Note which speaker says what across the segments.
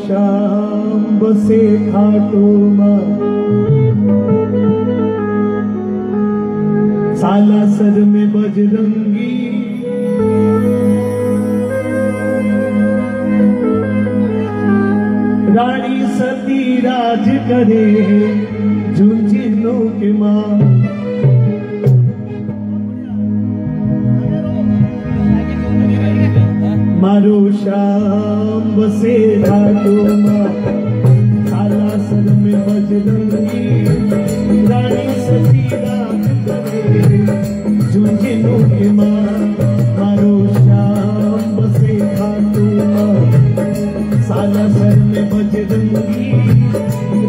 Speaker 1: श्याम बसे खाटू माँ सालासर में बजरंगी रानी सती राज करे झुंझुनू की माँ मारो श्याम बसे खाटू माँ सालासर में बजरंगी रानी सती राज करे झुंझुनू की माँ मारो श्याम बसे खाटू माँ सालासर में बजरंगी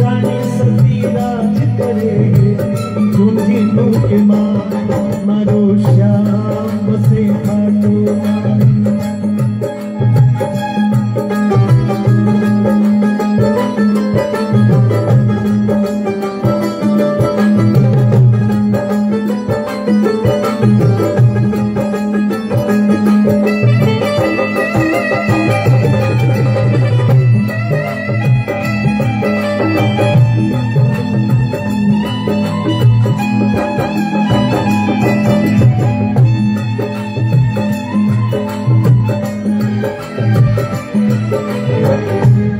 Speaker 1: रानी सती राज करे झुंझुनू की माँ मारो श्याम बसे खाटू माँ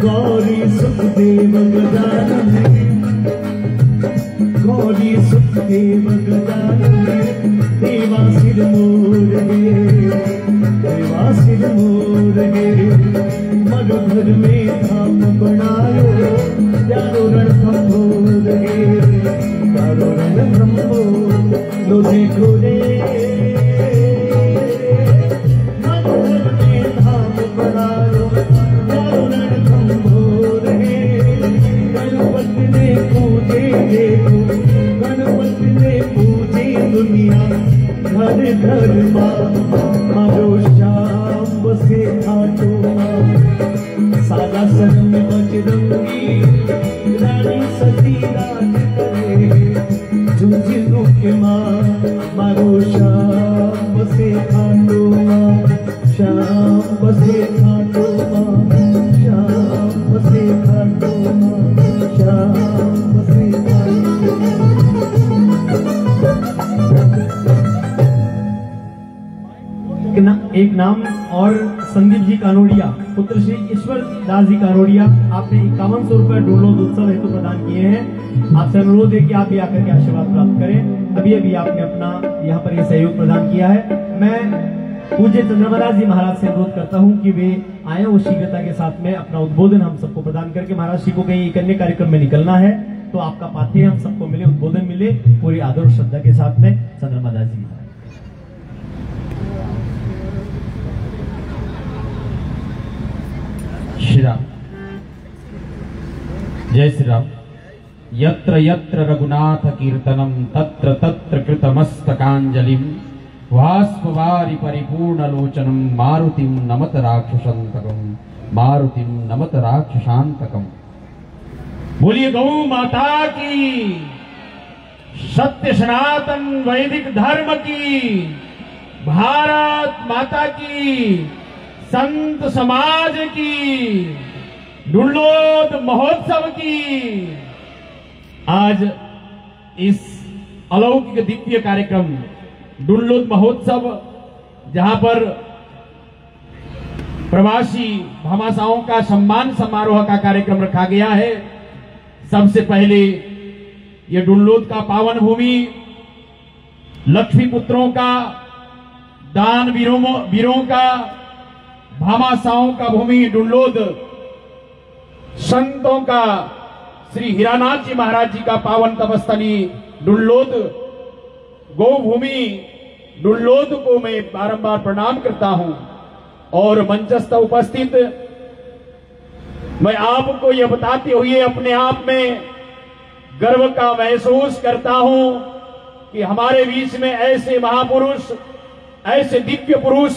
Speaker 1: गौरी सुखदेव गजानन देवा सिर मोर गे देवा सिर मोर गे मधुघर में धाम बनायो चारो रणथंभोर गे चारो रणथंभोर लो देखो रे मधुघर में धाम बनायो चारो रणथंभोर गे गणपति ने पूजे देखो गणपति ने पूजे दुनिया घर घर मारो श्याम बसे खाटू सालासर में बजरंगी रानी सती राज करे झुंझुनू की माँ मारो श्याम बसे खाटू श्याम बसे खाटू श्याम बसे खाटू श्याम बसे
Speaker 2: एक नाम और संदीप जी कानोड़िया पुत्र श्री ईश्वर दास जी कानोड़िया आपने 5100 रुपए डोलोद उत्सव हेतु प्रदान किए हैं। आपसे अनुरोध है कि आप भी आकर के आशीर्वाद प्राप्त करें। अभी अभी आपने अपना यहाँ पर यह सहयोग प्रदान किया है। मैं पूज्य चंद्रमदास जी महाराज से अनुरोध करता हूँ कि वे आए और शीघ्रता के साथ में अपना उद्बोधन हम सबको प्रदान करके महाराज जी को कहीं एक अन्य कार्यक्रम में निकलना है तो आपका पाथेय हम सबको मिले, उद्बोधन मिले पूरी आदर और श्रद्धा के साथ में। चंद्रमदास जी
Speaker 3: श्री राम जय श्री राम। यत्र यत्र रघुनाथ कीर्तनम तत्र तत्र कृतमस्तकांजलिम वाष्पवारि परिपूर्ण लोचनम मारुतिम नमत राक्षसांतकम मारुतिम नमत राक्षसांतकम। बोलिए गौ माता की, सत्य सनातन वैदिक धर्म की, भारत माता की, संत समाज की, डुल्लोद महोत्सव की। आज इस अलौकिक दिव्य कार्यक्रम डुल्लोद महोत्सव, जहां पर प्रवासी भामाशाहों का सम्मान समारोह का कार्यक्रम रखा गया है। सबसे पहले ये डुल्लोद का पावन भूमि, लक्ष्मी पुत्रों का, दान वीरों का, भामाशाहों का भूमि डुल्लोद, संतों का, श्री हीरानाथ जी महाराज जी का पावन तपस्थली डुल्लोद, गौभूमि डुल्लोद को मैं बारंबार प्रणाम करता हूं। और मंचस्थ उपस्थित मैं आपको यह बताते हुए अपने आप में गर्व का महसूस करता हूं कि हमारे बीच में ऐसे महापुरुष, ऐसे दिव्य पुरुष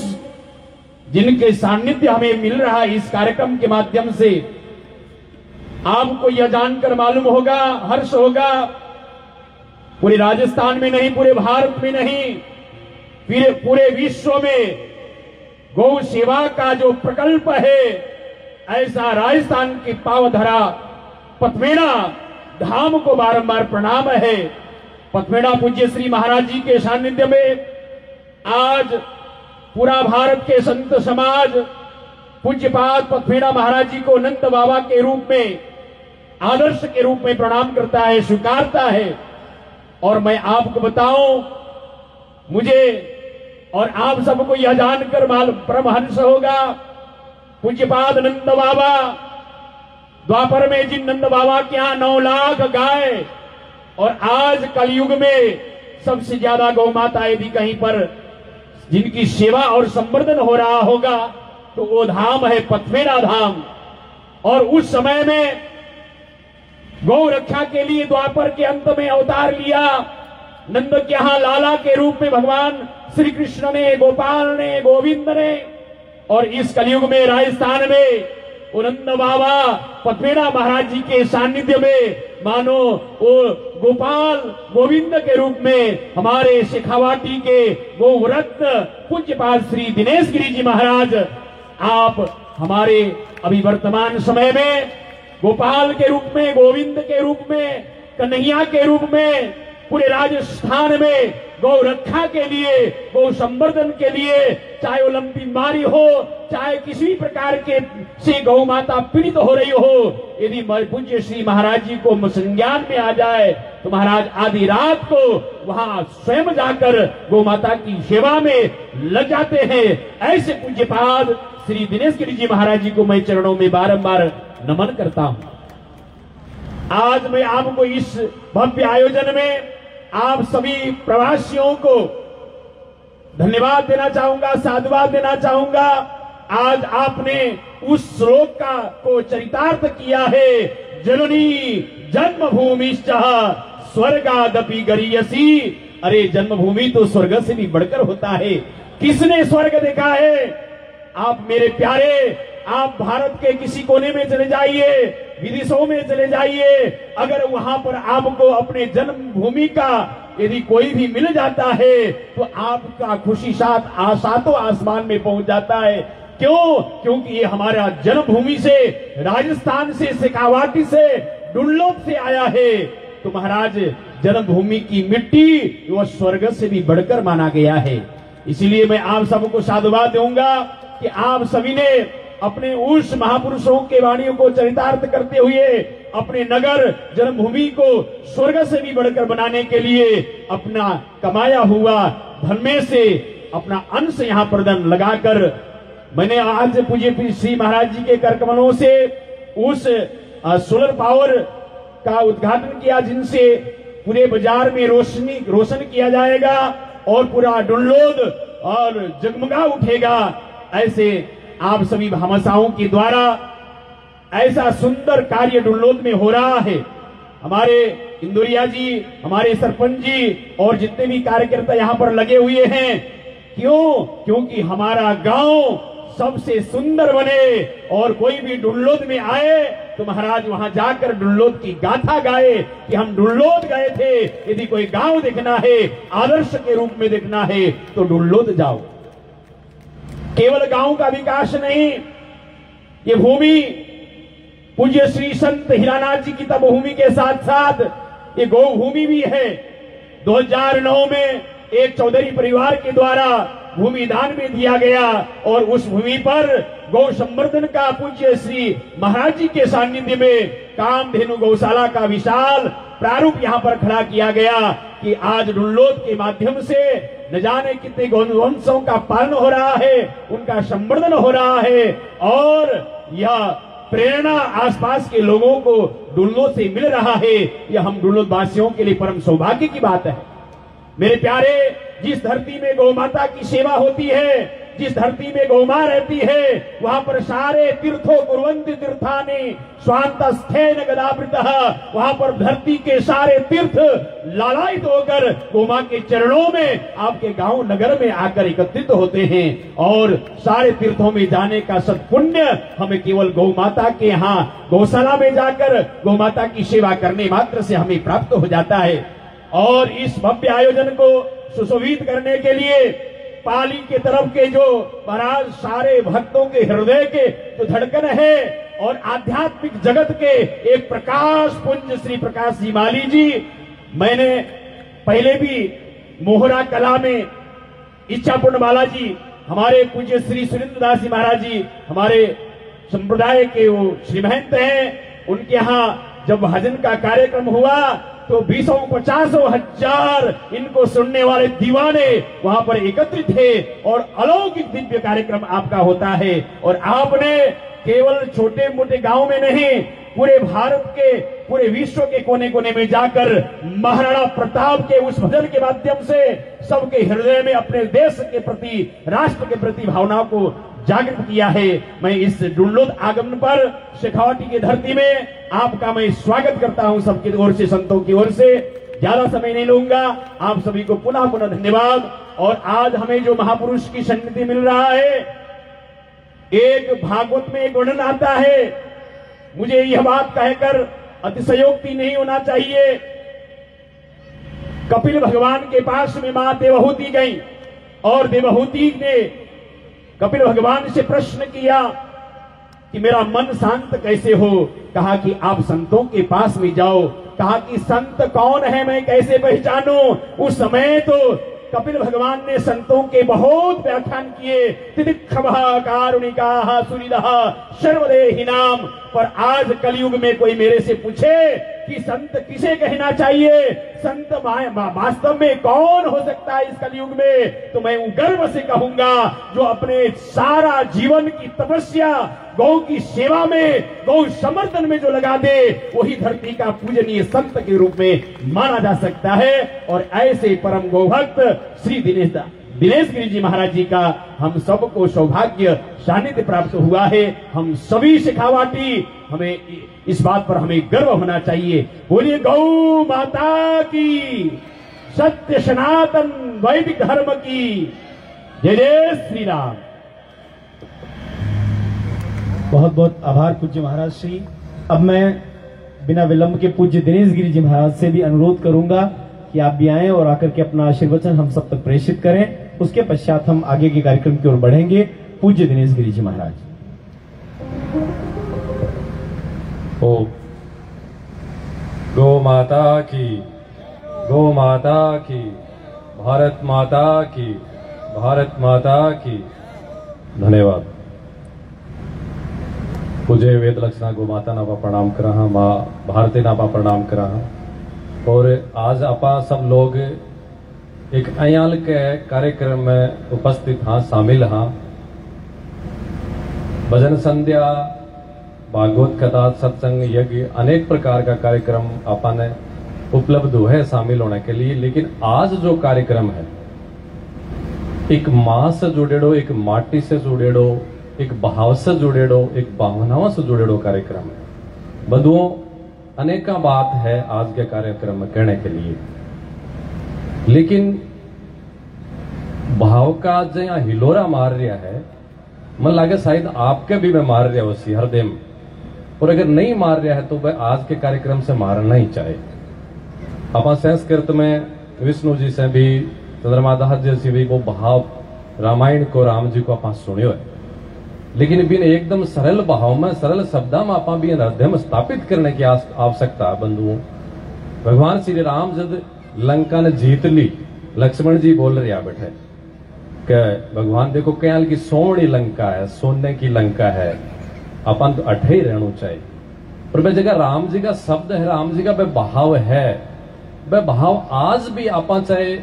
Speaker 3: जिनके सान्निध्य हमें मिल रहा है इस कार्यक्रम के माध्यम से। आपको यह जानकर मालूम होगा, हर्ष होगा, पूरे राजस्थान में नहीं, पूरे भारत में नहीं, पूरे विश्व में गौ सेवा का जो प्रकल्प है, ऐसा राजस्थान की पावधरा पथमेड़ा धाम को बारंबार प्रणाम है। पथमेड़ा पूज्य श्री महाराज जी के सानिध्य में आज पूरा भारत के संत समाज पूज्यपाद पथमेड़ा महाराज जी को अनंत बाबा के रूप में, आदर्श के रूप में प्रणाम करता है, स्वीकारता है। और मैं आपको बताऊं, मुझे और आप सबको यह जानकर परमहंस होगा, पूज्यपाद नंद बाबा द्वापर में जिन नंद बाबा के यहां 9 लाख गाय, और आज कलयुग में सबसे ज्यादा गौ माता यदि कहीं पर जिनकी सेवा और संवर्धन हो रहा होगा तो वो धाम है पथमेड़ा धाम। और उस समय में गौ रक्षा के लिए द्वापर के अंत में अवतार लिया नंद के यहां लाला के रूप में भगवान श्री कृष्ण ने, गोपाल ने, गोविंद ने। और इस कलयुग में राजस्थान में नंद बाबा पथमेड़ा महाराज जी के सानिध्य में मानो वो गोपाल गोविंद के रूप में हमारे शेखावाटी के गोव्रत पूज्यपाद श्री दिनेश गिरी जी महाराज, आप हमारे अभी वर्तमान समय में गोपाल के रूप में, गोविंद के रूप में, कन्हैया के रूप में पूरे राजस्थान में गौ रक्षा के लिए, गौ संवर्धन के लिए, चाहे वो लंबी बीमारी हो, चाहे किसी भी प्रकार के से गौ माता पीड़ित हो रही हो, यदि पूज्य श्री महाराज जी को संज्ञान में आ जाए तो महाराज आधी रात को वहां स्वयं जाकर गौ माता की सेवा में लग जाते हैं। ऐसे पूज्यपाद श्री दिनेश गिरी जी महाराज जी को मैं चरणों में बारंबार नमन करता हूं। आज मैं आपको इस भव्य आयोजन में आप सभी प्रवासियों को धन्यवाद देना चाहूंगा, साधुवाद देना चाहूंगा। आज आपने उस श्लोक को चरितार्थ किया है, जननी जन्मभूमिश्च स्वर्गादपि गरीयसी। अरे जन्मभूमि तो स्वर्ग से भी बढ़कर होता है। किसने स्वर्ग देखा है? आप मेरे प्यारे, आप भारत के किसी कोने में चले जाइए, विदेशों में चले जाइए, अगर वहां पर आपको अपने जन्मभूमि का यदि कोई भी मिल जाता है तो आपका खुशी सातों आसमान में पहुंच जाता है। क्यों? क्योंकि ये हमारा जन्मभूमि से, राजस्थान से, शेखावाटी से, डुल्लोद से आया है। तो महाराज जन्मभूमि की मिट्टी वह स्वर्ग से भी बढ़कर माना गया है। इसीलिए मैं आप सबको साधुवाद दूंगा कि आप सभी ने अपने उस महापुरुषों के वाणियों को चरितार्थ करते हुए अपने नगर जन्मभूमि को स्वर्ग से भी बढ़कर बनाने के लिए अपना कमाया हुआ धन में से अपना अंश यहाँ पर धन लगाकर, मैंने आज पूज्य श्री महाराज जी के कर कमलों से उस सोलर पावर का उद्घाटन किया, जिनसे पूरे बाजार में रोशन किया जाएगा और पूरा डुल्लोद और जगमगा उठेगा। ऐसे आप सभी भामाशाहों के द्वारा ऐसा सुंदर कार्य डुल्लोद में हो रहा है। हमारे इंदुरिया जी, हमारे सरपंच जी और जितने भी कार्यकर्ता यहाँ पर लगे हुए हैं। क्यों? क्योंकि हमारा गांव सबसे सुंदर बने और कोई भी डुल्लोद में आए तो महाराज वहां जाकर डुल्लोद की गाथा गाए कि हम डुल्लोद गए थे। यदि कोई गांव देखना है, आदर्श के रूप में देखना है तो डुल्लोद जाओ। केवल गांव का विकास नहीं, ये भूमि पूज्य श्री संत हीरानाथ जी की तपोभूमि के साथ साथ ये गौ भूमि भी है। 2009 में एक चौधरी परिवार के द्वारा भूमि दान में दिया गया और उस भूमि पर गौ संवर्धन का पूज्य श्री महाराज जी के सानिध्य में कामधेनु गौशाला का विशाल प्रारूप यहाँ पर खड़ा किया गया कि आज डुल्लोद के माध्यम से न जाने कितने गौवंशों का पालन हो रहा है, उनका संवर्धन हो रहा है और यह प्रेरणा आसपास के लोगों को डुल्लोद से मिल रहा है। यह हम डुल्लोद वासियों के लिए परम सौभाग्य की बात है। मेरे प्यारे, जिस धरती में गौ माता की सेवा होती है, जिस धरती में गौ मां रहती है, वहां पर सारे तीर्थों कुर्वन्ति तीर्थानि स्वांतस्थेन गदावृतः, वहां पर धरती के सारे तीर्थ लालायित होकर गौ मां के चरणों में आपके गांव नगर में आकर एकत्रित होते हैं और सारे तीर्थों में जाने का सत्पुण्य हमें केवल गौ माता के यहाँ गौशाला में जाकर गौ माता की सेवा करने मात्र से हमें प्राप्त हो जाता है। और इस भव्य आयोजन को सुशोभित करने के लिए पाली के तरफ के जो महाराज सारे भक्तों के हृदय के जो धड़कन है और आध्यात्मिक जगत के एक प्रकाश पुंज श्री प्रकाश जी माली जी, मैंने पहले भी मोहरा कला में इच्छापूर्ण बालाजी हमारे पूज्य श्री सुरेंद्र दास जी महाराज जी हमारे संप्रदाय के वो श्री महंत हैं, उनके यहाँ जब भजन का कार्यक्रम हुआ तो 20-50 हजार इनको सुनने वाले दीवाने वहां पर एकत्रित थे और अलौकिक दिव्य कार्यक्रम आपका होता है। और आपने केवल छोटे मोटे गांव में नहीं, पूरे भारत के पूरे विश्व के कोने कोने में जाकर महाराणा प्रताप के उस भजन के माध्यम से सबके हृदय में अपने देश के प्रति, राष्ट्र के प्रति भावनाओं को जागृत किया है। मैं इस डुंडलोद आगमन पर शेखावाटी की धरती में आपका मैं स्वागत करता हूं, सबकी ओर से, संतों की ओर से। ज्यादा समय नहीं लूंगा, आप सभी को पुनः पुनः धन्यवाद। और आज हमें जो महापुरुष की सन्निधि मिल रहा है, एक भागवत में एक वर्णन आता है, मुझे यह बात कहकर अतिशयोक्ति नहीं होना चाहिए। कपिल भगवान के पास में मां देवहूति गई और देवहूति ने कपिल भगवान से प्रश्न किया कि मेरा मन शांत कैसे हो। कहा कि आप संतों के पास में जाओ। कहा कि संत कौन है, मैं कैसे पहचानूं। उस समय तो कपिल भगवान ने संतों के बहुत व्याख्यान किए, तितिक्षभः कारुणिकाः सुहृदः सर्वदेहिनाम। पर आज कलयुग में कोई मेरे से पूछे कि संत किसे कहना चाहिए, संत वास्तव में कौन हो सकता है इस कलयुग में, तो मैं गर्व से कहूंगा जो अपने सारा जीवन की तपस्या गौ की सेवा में, गौ समर्थन में जो लगा दे, वही धरती का पूजनीय संत के रूप में माना जा सकता है। और ऐसे परम गौ भक्त श्री दिनेश गिरि जी महाराज जी का हम सबको सौभाग्य सानिध्य प्राप्त हुआ है। हम सभी शेखावाटी, हमें इस बात पर हमें गर्व होना चाहिए। बोलिए गौ माता की, सत्य सनातन वैदिक धर्म की जय जय श्री राम।
Speaker 2: बहुत बहुत आभार पूज्य महाराज श्री। अब मैं बिना विलंब के पूज्य दिनेश गिरि जी महाराज से भी अनुरोध करूंगा कि आप भी आएं और आकर के अपना आशीर्वचन हम सब तक प्रेषित करें। उसके पश्चात हम आगे के कार्यक्रम की ओर बढ़ेंगे। पूज्य दिनेश गिरि जी महाराज।
Speaker 4: ओ गौ माता की, गौ माता की, भारत माता की, भारत माता की। धन्यवाद। पूज्य वेद लक्षणा गौ माता नापा प्रणाम करा, माँ भारती नापा प्रणाम करा। और आज आपा सब लोग एक अयाल के कार्यक्रम में उपस्थित हाँ, शामिल हाँ। भजन संध्या, भागवत कथा, सत्संग, यज्ञ, अनेक प्रकार का कार्यक्रम अपन उपलब्ध है शामिल होने के लिए। लेकिन आज जो कार्यक्रम है, एक माँ से जुड़ेड़ो, एक माटी से जुड़ेड़ो, एक भाव से जुड़ेड़ो, एक भावनाओं से जुड़ेड़ो कार्यक्रम है। बधुओं अनेका बात है आज के कार्यक्रम में कहने के लिए, लेकिन भाव का जो यहाँ हिलोरा मार रहा है, मन लागे शायद आपके भी मैं मार रहा उसी हृदय में। और अगर नहीं मार रहा है तो वह आज के कार्यक्रम से मारना ही चाहे। अपन संस्कृत में विष्णु जी से भी, चंद्रमा दास जी से भी वो भाव रामायण को, राम जी को अपन सुनियो है। लेकिन बिन एकदम सरल भाव में, सरल शब्दा में आपा भी हृदय में स्थापित करने की आवश्यकता बंधुओं। भगवान श्री राम जब लंका ने जीत ली, लक्ष्मण जी बोल रहे बैठे कि भगवान देखो कयाल की सोनी लंका है, सोने की लंका है, अपन तो अठे ही रहना चाहिए। पर वह जगह राम जी का शब्द है, राम जी का वह भाव है, वह भाव आज भी आपा चाहे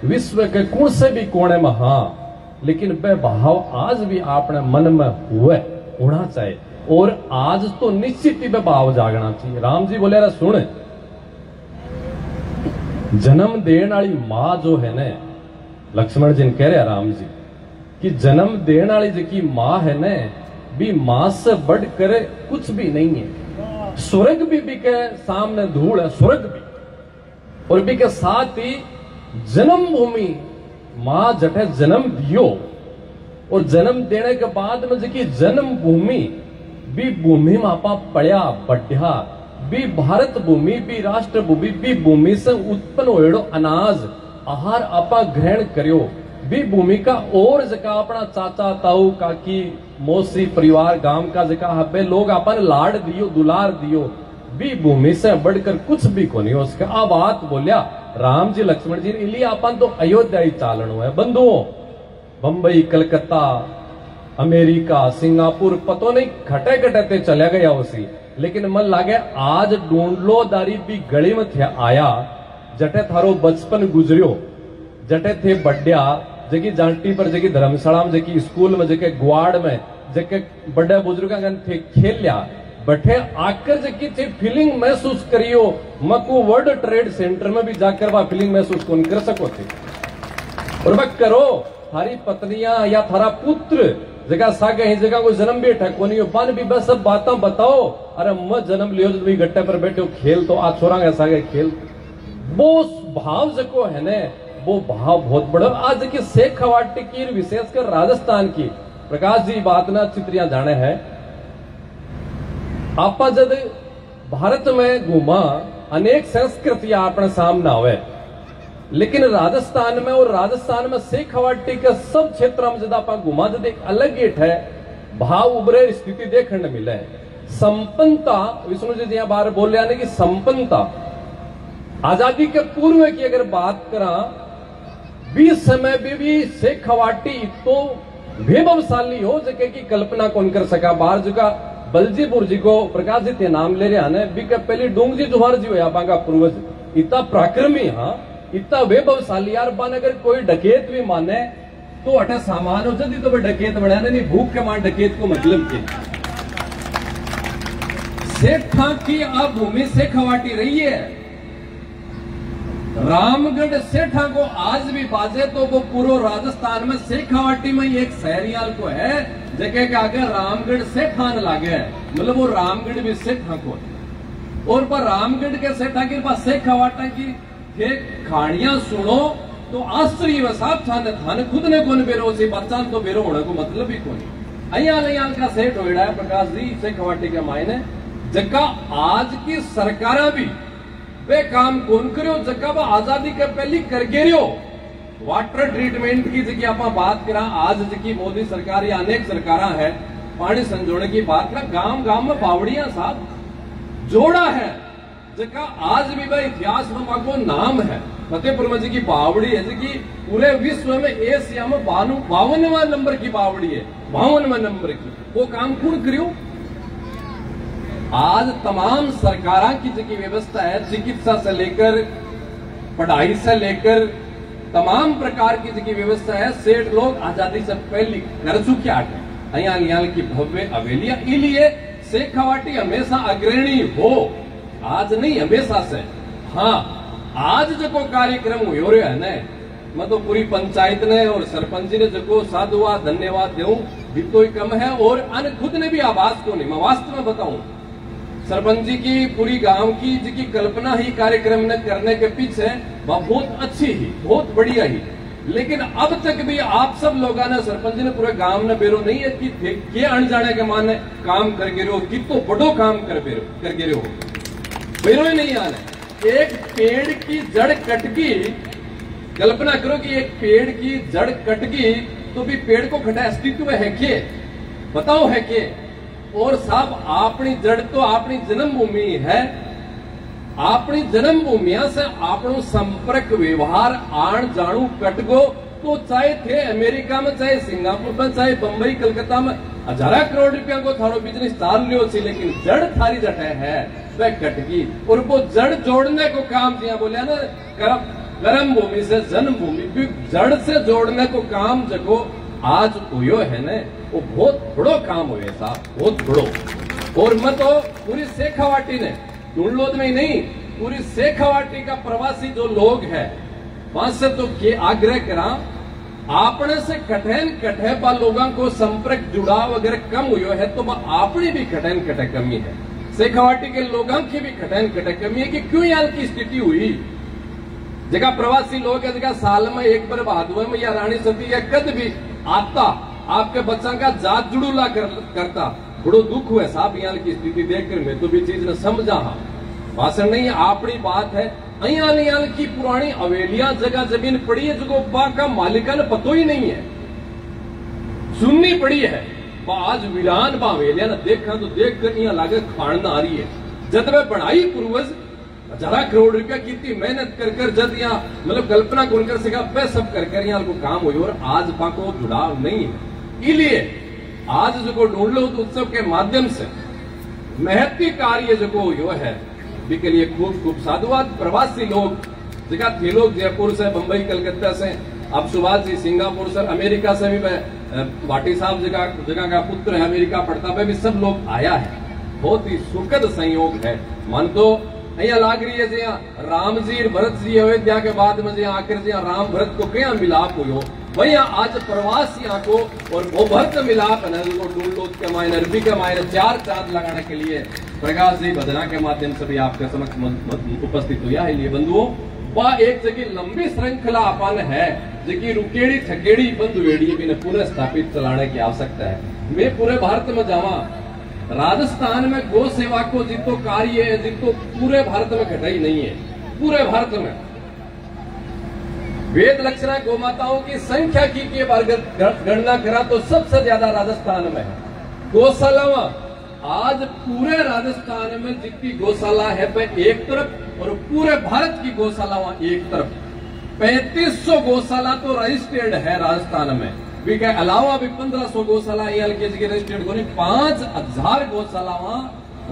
Speaker 4: विश्व के कौन से भी कोने में हाँ, लेकिन वह भाव आज भी अपने मन में हुए होना चाहिए। और आज तो निश्चित ही वह भाव जागना चाहिए। राम जी बोले सुन, जन्म देने वाली माँ जो है ने, लक्ष्मण जी ने कह रहे राम जी कि जन्म देने वाली जी माँ है ने, भी माँ से बढ़कर कुछ भी नहीं है। स्वर्ग भी के सामने धूल है, स्वर्ग भी। और भी के साथ ही जन्म भूमि माँ जटे जन्म दियो, और जन्म देने के बाद में जी जन्म भूमि भी भूमि में आपा पड़िया बढ़िया, भी भारत भूमि, भी राष्ट्र भूमि, भी भूमि से उत्पन्न होएड़ो अनाज आहार आपा ग्रहण करियो। भी भूमिका और जका अपना चाचा ताऊ काकी मौसी परिवार गांव का जका हब्बे लोग अपन लाड दियो दुलार दियो भी भूमि से बढ़कर कुछ भी को नहीं हो सका। अब बात बोलिया राम जी लक्ष्मण जी इसलिए अपन तो अयोध्या ही चालनो है बंधुओं। बंबई कलकत्ता अमेरिका सिंगापुर पतो नहीं खटे खटे चला गया उसी, लेकिन मन लागे आज ढूंढ लो दारी भी गली में थे आया जटे थारो बचपन गुजरियो जटे थे बड्या जगी जांटी पर जगी धर्मशाला में जगी स्कूल में जगे ग्वाड़ में जगे बड़े बुजुर्गों थे खेल लिया बैठे आकर जगी थे फीलिंग महसूस करियो मको वर्ल्ड ट्रेड सेंटर में भी जाकर वह फीलिंग महसूस कौन कर सको थे। और वह करो थारी पत्नियां या थारा पुत्र जगह सागे ही जगह कोई जन्म भी ठको नहीं हो पान भी बस सब बातें बताओ अरे मैं जन्म लियो तो भी गट्टे पर बैठे खेल तो आज छोरा सागे खेल वो भाव जको है ने वो भाव बहुत बड़ा। आज की शेखावाटी की विशेषकर राजस्थान की प्रकाश जी बात ना चित्रियां जाने हैं आप जब भारत में घूमा अनेक संस्कृतियां अपने सामने आवे, लेकिन राजस्थान में और राजस्थान में शेखावाटी के सब क्षेत्रों में जब आप घुमा तो एक अलग गेट है भाव उभरे स्थिति देखने मिले। संपन्नता विष्णु जी यहाँ बाहर बोल रहे हैं कि संपन्नता आजादी के पूर्व की अगर बात करा 20 समय में भी शेखावाटी तो वैभवशाली हो जगह की कल्पना कौन कर सका। बाहर जगह बलजीपुर जी को प्रकाश जी ते नाम ले रहे हैं भी पहली डूंग जी जुहार जी हो का पूर्वज इतना पराक्रमी हाँ इतना वैभवशाली यार बन अगर कोई डकैत भी माने तो अठा सामान हो जाती तो डकैत बना नहीं भूख के मान डकैत को मतलब के सेठा की अब भूमि शेखावाटी रही है। रामगढ़ सेठा को आज भी बाजे तो वो पूरे राजस्थान में शेखावाटी में एक शहरियाल को है जगह के आगे रामगढ़ सेठान लागे मतलब वो रामगढ़ भी सेठा को और पर रामगढ़ के सेठा के पास शेखावाटा की ये कहानियां सुनो तो आश्चर्य साहब थाने खुद ने कौन बेरो से बच्चा तो बेरो होने को मतलब ही कौन अयाल का सेठ हो है प्रकाश जी शेखावाटी के मायने जगह आज की सरकारा भी वे काम कौन करो जगह आजादी के पहली कर गिरो वाटर ट्रीटमेंट की जगह आप बात करा आज जबकि मोदी सरकार या अनेक सरकार है पानी संजोने की बात करा गांव गांव में बावड़ियां साहब जोड़ा है जगह आज भी भाई इतिहास में मांगो नाम है फतेहपुर में जी की बावड़ी है जी पूरे विश्व में एशिया में 52वां नंबर की बावड़ी है 52वां नंबर की वो काम कौन करियो। आज तमाम सरकारों की जगह व्यवस्था है चिकित्सा से लेकर पढ़ाई से लेकर तमाम प्रकार की जगह व्यवस्था है सेठ लोग आजादी से पहले कर चुके हैं यहाँ की भव्य हवेलियां इसलिए शेखावाटी हमेशा अग्रणी हो आज नहीं हमेशा से। हाँ आज जो कार्यक्रम हो रहा है ना मैं तो पूरी पंचायत ने और सरपंच ने जो साधुवाद धन्यवाद दूं भी तो ही कम है और अन्य खुद ने भी आवाज को नहीं मैं वास्तव में बताऊं सरपंच जी की पूरी गांव की जिसकी कल्पना ही कार्यक्रम ने करने के पीछे वह बहुत अच्छी ही बहुत बढ़िया ही, लेकिन अब तक भी आप सब लोगों ने सरपंच जी ने पूरे गांव ने बेरो नहीं है कि के अनजाने के माने काम कर गिरे हो कि तो बड़ो काम कर गिरे हो बेरो ही नहीं आने। एक पेड़ की जड़ कटगी कल्पना करो कि एक पेड़ की जड़ कटगी तो भी पेड़ को खड़ा अस्तित्व है के बताओ है के और साहब अपनी जड़ तो अपनी जन्मभूमि है अपनी जन्मभूमिया से आपनो संपर्क व्यवहार आण जाणु कटगो तो चाहे थे अमेरिका में चाहे सिंगापुर में चाहे बंबई कलकत्ता में 1000 करोड़ रुपया को थारो बिजनेस चाल लियो सी लेकिन जड़ थारी जटे है वह कटगी और वो जड़ जोड़ने को काम दिया बोलिया ना कर्म भूमि से जन्मभूमि जड़ से जोड़ने को काम जगो आज हुयो है ने वो बहुत बड़ो काम हुए साहब बहुत बड़ो। और मैं तो पूरी शेखावाटी ने ढूंढलोद में ही नहीं पूरी शेखावाटी का प्रवासी जो लोग है वहां से तो के आग्रह करा आपने से कठे बा लोगों को संपर्क जुड़ाव अगर कम हुयो है तो आपने भी कठे कमी है शेखावाटी के लोगों की भी कठे कमी है कि क्यों यहाँ की स्थिति हुई जगह प्रवासी लोग है जगह साल में एक बार भादवे में या रानी सती या कद भी आता आपके बच्चा का जात जुड़ूला करता बड़ो दुख हुआ साहब यहाँ की स्थिति देखकर मैं तो भी चीज ने समझा हाँ भाषण नहीं अपनी बात है अयाल की पुरानी हवेलियां जगह जमीन पड़ी है जो बा का मालिकान पतो ही नहीं है, सुननी पड़ी है। आज वीरान बा हवेलियां देखा तो देख कर यहाँ लागे खान आ रही है। जब वे बढ़ाई पूर्वज 1000 करोड़ रुपया की मेहनत कर जब यहाँ मतलब कल्पना कर सका वे सब कर यहाँ को काम हुई और आज बा को जुड़ाव नहीं है। इसलिए आज जो ढूंढ लो उत्सव के माध्यम से महत्व कार्य जो यो है के लिए खूब खूब साधुवाद। प्रवासी लोग जगह थे लोग जयपुर से, बंबई, कलकत्ता से, अब सुभाष जी सिंगापुर से, अमेरिका से भी मैं भाटी साहब जगह का पुत्र है अमेरिका पढ़ता है, भी सब लोग आया है। बहुत ही सुखद संयोग है। मन तो अहियां लाग रही है जहाँ राम जी भरत जी अयोध्या के बाद में जहाँ आखिर जहाँ राम भरत को क्या मिलाप हुई वही आज प्रवासियों को और वो भरत मिलाप है डूलोद के मायने अरबी के मायने 4 चांद लगाने के लिए प्रकाश जी भजना के माध्यम से भी आपके समक्ष उपस्थित हुआ है। लिए बंधुओं वह एक जगह लंबी श्रृंखला अपन है जबकि रुकेड़ी ठकेड़ी बंधुएड़ी भी पुनः स्थापित चलाने की आवश्यकता है। मैं पूरे भारत में जावा, राजस्थान में गौ सेवा को जितो कार्य है जितो पूरे भारत में घटाई नहीं है। पूरे भारत में वेद लक्षणा गौ माताओं की संख्या की गणना करा तो सबसे ज्यादा राजस्थान में है। गौशाला आज पूरे राजस्थान में जितनी गौशाला है वह एक तरफ और पूरे भारत की गौशाला एक तरफ। 3500 गौशाला तो रजिस्टर्ड है राजस्थान में, भी के अलावा भी 1500 गौशाला रजिस्टर्ड को नहीं, 5000 गौशाला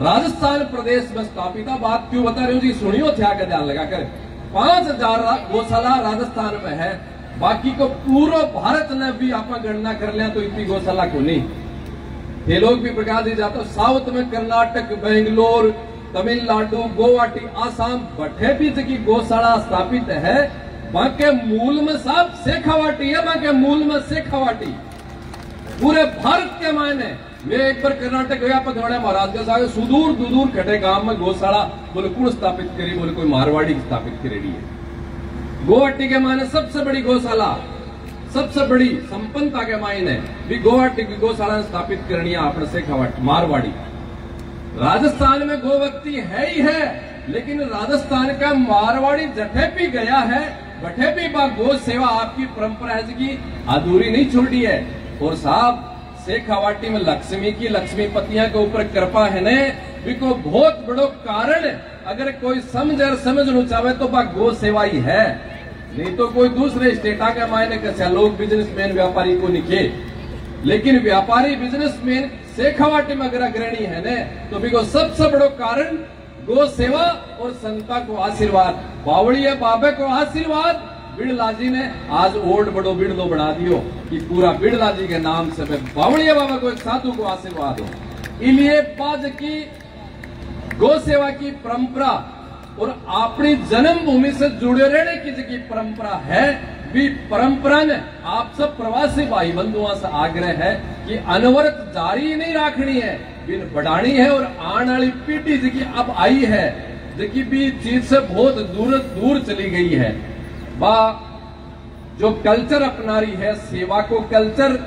Speaker 4: राजस्थान प्रदेश में स्थापित। बात क्यों बता रही हूँ जी, सुनियो थे आगे ध्यान लगाकर। 5000 गौशाला राजस्थान में है, बाकी को पूरा भारत ने भी आप गणना कर लिया तो इतनी गौशाला को नहीं। ये लोग भी प्रकाश दी जाता साउथ में कर्नाटक, बेंगलोर, तमिलनाडु, गुवाहाटी, आसाम बठे भी जगह गौशाला स्थापित है। वहां के मूल में साहब शेखावाटी है, वहां के मूल में शेखावाटी। पूरे भारत के मायने मैं एक बार कर्नाटक गया पथवाड़ा महाराज के साथ सुदूर दुदूर खटे गांव में गौशाला बोले कौन स्थापित करी, बोले कोई मारवाड़ी स्थापित करेगी है। गुवाहाटी के मायने सबसे बड़ी गौशाला, सबसे बड़ी संपन्नता के मायने भी गुवाहाटी की गौशाला स्थापित करनी है आपने शेखावाटी मारवाड़ी। राजस्थान में गोभक्ति है ही है, लेकिन राजस्थान का मारवाड़ी जठे भी गया है बठे भी गौ सेवा आपकी परंपरा है की अधूरी नहीं छोड़ी है। और साहब शेखावाटी में लक्ष्मी की लक्ष्मीपतियां के ऊपर कृपा है ने भी को बहुत बड़ो कारण अगर कोई समझ चाहे तो गौ सेवा ही है, नहीं तो कोई दूसरे स्टेटा के मायने कैसे लोग बिजनेसमैन व्यापारी को निके। लेकिन व्यापारी बिजनेसमैन शेखावाटी में अगर अग्रणी है ने तो भी को सबसे बड़ो कारण गौ सेवा और संता को आशीर्वाद, बावड़िया बाबे को आशीर्वाद। बिड़ला जी ने आज ओल्ड बड़ो बिड़लो बना दियो कि पूरा बिड़ला जी के नाम से बावड़िया बाबा को एक साधु को आशीर्वाद हो। इसलिए बाज की गौ सेवा की परंपरा और अपनी जन्मभूमि से जुड़े रहने की जगह परंपरा है। भी परंपरा ने आप सब प्रवासी भाई बंधुओं से आग्रह है कि अनवरत जारी नहीं रखनी है, बिन बढ़ानी है। और आने वाली पीढ़ी जबकि अब आई है जबकि भी चीज से बहुत दूर चली गई है। बा जो कल्चर अपना रही है सेवा को कल्चर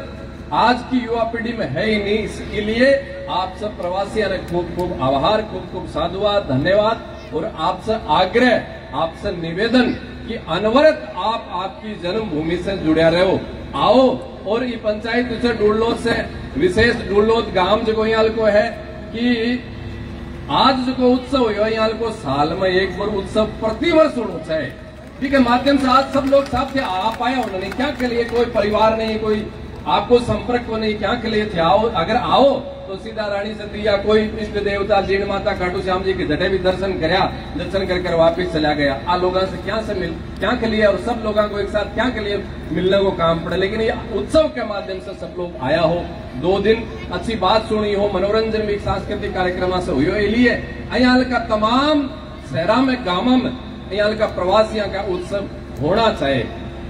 Speaker 4: आज की युवा पीढ़ी में है ही नहीं। इसलिए आप सब प्रवासियों ने खूब खूब आभार, खूब खूब साधुवाद, धन्यवाद। और आपसे आग्रह, आपसे निवेदन कि अनवरत आप आपकी जन्मभूमि से जुड़े रहो। आओ और ये पंचायत से डूलोद से विशेष डूलोद गांव जो यहाँ को है कि आज जो उत्सव हो यहाँ को साल में एक बार उत्सव प्रतिवर्ष होना चाहिए। ठीक है, माध्यम से आज सब लोग साथ थे आ पाए उन्होंने क्या के लिए कोई परिवार नहीं, कोई आपको संपर्क को नहीं, क्या के लिए थे। आओ, अगर आओ तो सीधा रानी सती या कोई इष्ट देवता जीण माता खाटू श्याम जी के जटे भी दर्शन कर वापिस चला गया। आ लोगों से क्या के लिए और सब लोगों को एक साथ क्या के लिए मिलने को काम पड़े। लेकिन ये उत्सव के माध्यम से सब लोग आया हो, 2 दिन अच्छी बात सुनी हो, मनोरंजन भी सांस्कृतिक कार्यक्रम से हुई हो। इसलिए अयाल का तमाम शहरा में गांव में अयाल का प्रवासियों का उत्सव होना चाहिए।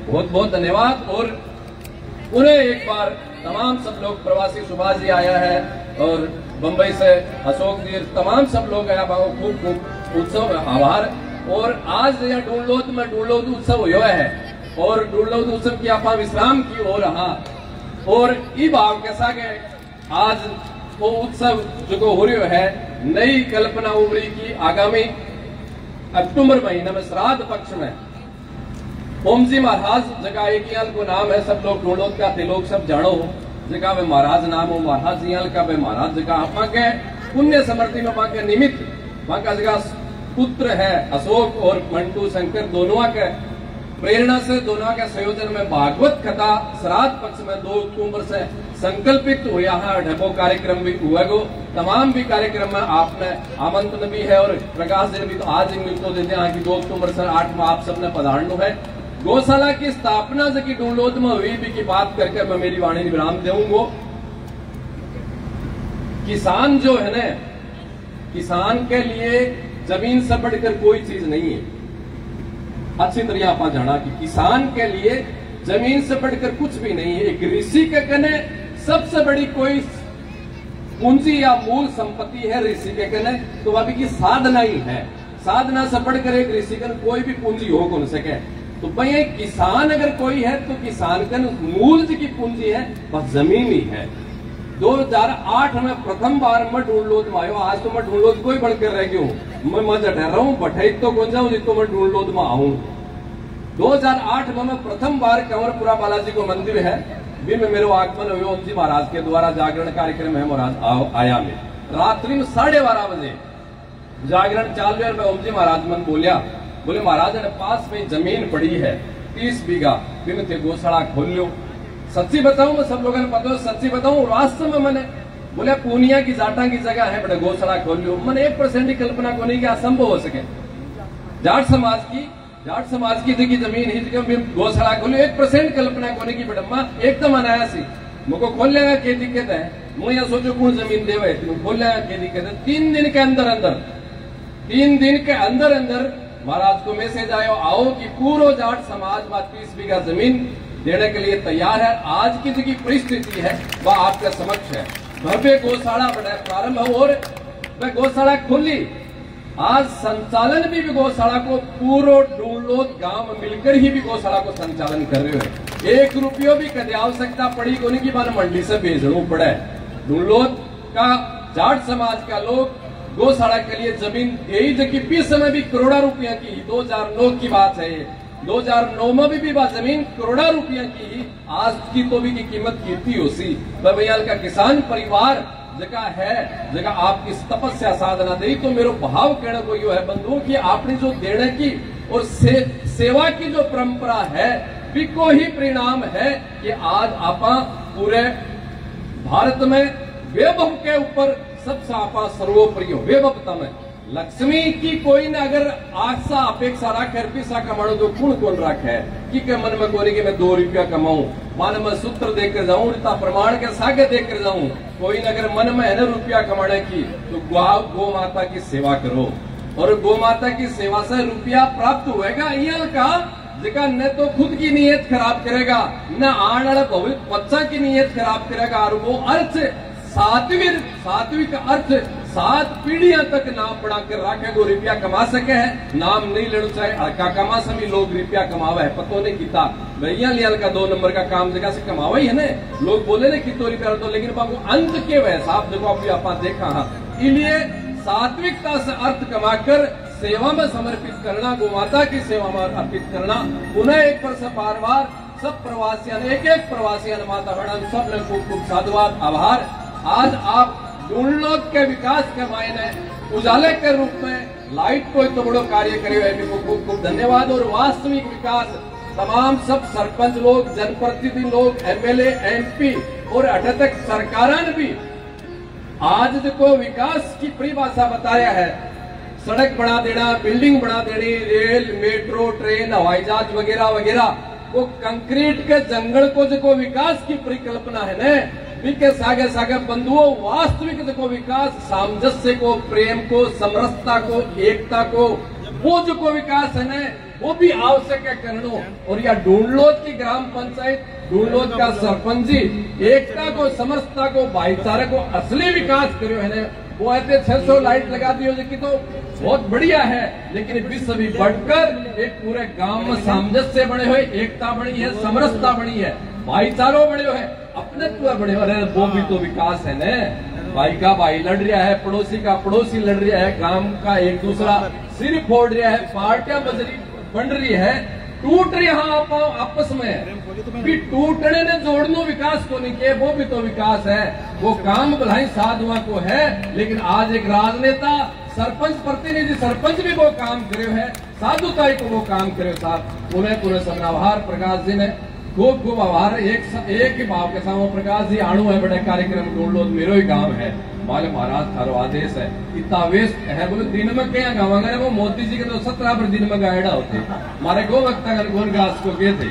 Speaker 4: बहुत बहुत धन्यवाद। और उन्हें एक बार तमाम सब लोग प्रवासी सुभाष जी आया है और बंबई से अशोक जी, तमाम सब लोग आया बाबू खूब खूब उत्सव आभार। और आज यहाँ डूलोद में डूलोद उत्सव हुआ है और डूलोद उत्सव की आप विश्राम की हो रहा और ई भाव कैसा के आज वो उत्सव जो हो रही है नई कल्पना उभरी की आगामी अक्टूबर महीने में श्राद्ध पक्ष में ओम जी महाराज जगह एक याल को नाम है, सब लोग ढूंढो का थे लोग सब जानो हो जगह वे महाराज नाम हो महाराज याल का वे महाराज जगह आप के पुण्य समृद्धि में वहां के निमित्त वहां का जगह पुत्र है अशोक और मंटू शंकर दोनों के प्रेरणा से दोनों के संयोजन में भागवत कथा श्राद्ध पक्ष में 2 अक्टूबर से संकल्पित हुआ है। ढबो कार्यक्रम भी हुआ गो तमाम भी कार्यक्रम में आपने आमंत्रण भी है और प्रकाश दिन भी तो आज ही मिलते देते हैं कि 2 अक्टूबर से 8 में आप सबने पधारना है। गौशाला की स्थापना से की डूंडलोद में हुई भी की बात करके मैं मेरी वाणी विराम दूंगा। किसान जो है ना, किसान के लिए जमीन से बढ़कर कोई चीज नहीं है। अच्छी तरह आप जाना कि किसान के लिए जमीन से बढ़कर कुछ भी नहीं है। एक ऋषि के कने सबसे बड़ी कोई पूंजी या मूल संपत्ति है ऋषि के कने तो वह भी की साधना ही है। साधना से बढ़कर एक ऋषि कन कोई भी पूंजी हो कौन सके। तो भाई एक किसान अगर कोई है तो किसान कन मूल की पूंजी है बस जमीन ही है। 2008 में प्रथम बार मैं ढूंढलोद में आयो। आज तो मैं ढूंढलोद कोई बढ़कर रह गया हूँ। मैं मजा डर रहा हूँ बठाई तो कौन जाऊँ जितो मैं ढूंढलोद में आऊँ। 2008 में मैं प्रथम बार कंवरपुरा बालाजी को मंदिर है भी में मेरे आगमन हुए ओम जी महाराज के द्वारा जागरण कार्यक्रम है। महाराज आया में रात्रि में 12:30 बजे जागरण चालू है। मैं ओम जी महाराज मन बोले महाराज ने पास में जमीन पड़ी है 30 बीघा भी में थे गौशाला खोल लो। सच्ची बताऊं मैं सब लोगों ने पता हो सच्ची बताऊं वास्तव में मैंने बोले पूनिया की जाटा की जगह है बड़े गौशाला खोल लो। मैंने 1% की कल्पना को नहीं कि असंभव हो सके। जाट समाज की देखी जमीन ही गौशाला खोलो 1% कल्पना को नहीं की बड़म्मा एकदम अनाया सी मुझको खोल लेगा क्या दिक्कत है। मुझे यहाँ सोचो कौन जमीन देवे खोल लेगा क्या दिक्कत है। 3 दिन के अंदर महाराज को मैसेज आयो आओ कि पूरा जाट समाज 30 बीघा जमीन देने के लिए तैयार है। आज की जो परिस्थिति है वह आपके समक्ष है। भव्य गौशाला बड़ा प्रारंभ हो और वह गौशाला खुली। आज संचालन भी गौशाला को पूरा डूंडलोद गांव मिलकर ही भी गौशाला को संचालन कर रहे हैं। 1 रुपया भी कभी आवश्यकता पड़ी कोनी की बात मंडी से भेजना पड़े। डूंडलोद का जाट समाज का लोग गौशाला के लिए जमीन यही जबकि बीच समय भी करोड़ा रुपया की 2009 की बात है। 2009 में भी बात जमीन करोड़ा रुपया की आज की तो भी की कीमत कीर्ति हो सी। भैया का किसान परिवार जगह है जगह आपकी तपस्या साधना दे तो मेरे भाव कहने को यो है बंधुओं की आपने जो देने की और सेवा की जो परंपरा है बिको ही परिणाम है कि आज आपा पूरे भारत में वैभव के ऊपर सबसे आपा सर्वोपरि हो। वैभवता में लक्ष्मी की कोई ना अगर आशा अपेक्षा रखे पैसा कमाणो तो कौन रखे कि के मन में कोई कि मैं 2 रुपया कमाऊं मान मैं सूत्र देकर जाऊं रिता प्रमाण के सागे देकर जाऊं। कोई ना अगर मन में है ना रुपया कमाने की तो गौ माता की सेवा करो और गौ माता की सेवा से रुपया प्राप्त होएगा। यह का जगह न तो खुद की नीयत खराब करेगा न आने वाले भविष्य बच्चा की नीयत खराब करेगा और वो अर्थ सात्विक अर्थ 7 पीढ़ियां तक नाम बढ़ाकर रखेगा। रुपया कमा सके है नाम नहीं लेना चाहे हल्का कमा सभी लोग रुपया कमावा है पतो नहीं किता भैया लिया का 2 नंबर का काम जगह से कमावा ही है ना। लोग बोले ना कितो रुपया तो लेकिन बाबू अंत के वह साहब देखो अभी आप देखा हाँ इसलिए सात्विकता से अर्थ कमाकर सेवा में समर्पित करना गौ माता की सेवा में अर्पित करना। पुनः एक वर्ष बार सब प्रवासियों एक प्रवासियों माता बहन सब ने खूब साधुवाद आभार। आज आप डूंडलोद के विकास के मायने उजाले के रूप में लाइट को तो बड़ो कार्य करे खूब धन्यवाद। और वास्तविक विकास तमाम सब सरपंच लोग जनप्रतिनिधि लोग MLA MP और अठ तक सरकार ने भी आज देखो विकास की परिभाषा बताया है। सड़क बना देना बिल्डिंग बना देनी रेल मेट्रो ट्रेन हवाई जहाज वगैरह वगैरह वो कंक्रीट के जंगल को जो विकास की परिकल्पना है न के सागे सागे बंधुओं वास्तविक देखो विकास सामंजस्य को प्रेम को समरसता को एकता को वो जो को विकास है न वो भी आवश्यक है करनो। और यह डूंडलोद की ग्राम पंचायत डूंडलोद का सरपंच जी एकता को समरसता को भाईचारे को असली विकास करो है न। वो ऐसे 600 लाइट लगा दी हो कि तो बहुत बढ़िया है लेकिन विश्व भी बढ़कर एक पूरे गांव में सामंजस्य बने हुए एकता बनी है समरसता बनी है भाईचारो बने हुए अपने बड़े हो रहे वो भी तो विकास है न। भाई का भाई लड़ रहा है पड़ोसी का पड़ोसी लड़ रहा है गांव का एक दूसरा सिर फोड़ रहा है, पार्टियां बन रही है, टूट रहा आपस में भी टूटने ने जोड़नो विकास को नहीं किया, वो भी तो विकास है। वो काम भलाई साधुआ को है, लेकिन आज एक राजनेता सरपंच प्रतिनिधि सरपंच भी वो काम करे है, साधुताई को वो काम करे साहब। उन्हें पूरे सब आभार प्रकाश जी ने खूब खूब आभार। एक ही भाव के साथ प्रकाश जी आणु है बड़े कार्यक्रम ढूंढ लो, मेरो ही गांव है, माले महाराज थारो आदेश है, इतना वेस्ट है बोले दिन में क्या गावांगे, वो मोदी जी के तो 17 दिन में गायडा होते, मारे गो वक्त अगर गोन घास को गए थे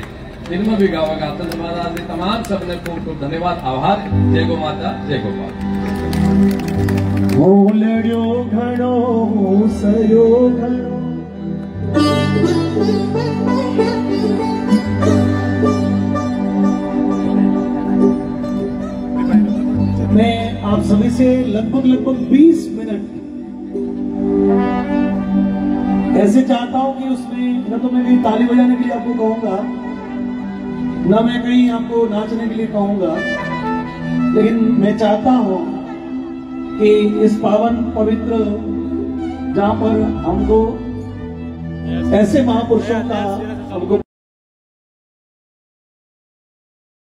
Speaker 4: दिन में भी गावागा। तो महाराज तमाम सबने खूब खूब धन्यवाद आभार। जय गो माता, जय गोपाल।
Speaker 1: बोलड़ो घणो सयो घणो मैं आप सभी से लगभग 20 मिनट ऐसे चाहता हूं कि उसमें न तो मैं कहीं ताली बजाने के लिए आपको कहूंगा, न मैं कहीं आपको नाचने के लिए कहूंगा, लेकिन मैं चाहता हूं कि इस पावन पवित्र जहां पर हमको ऐसे महापुरुषों का हमको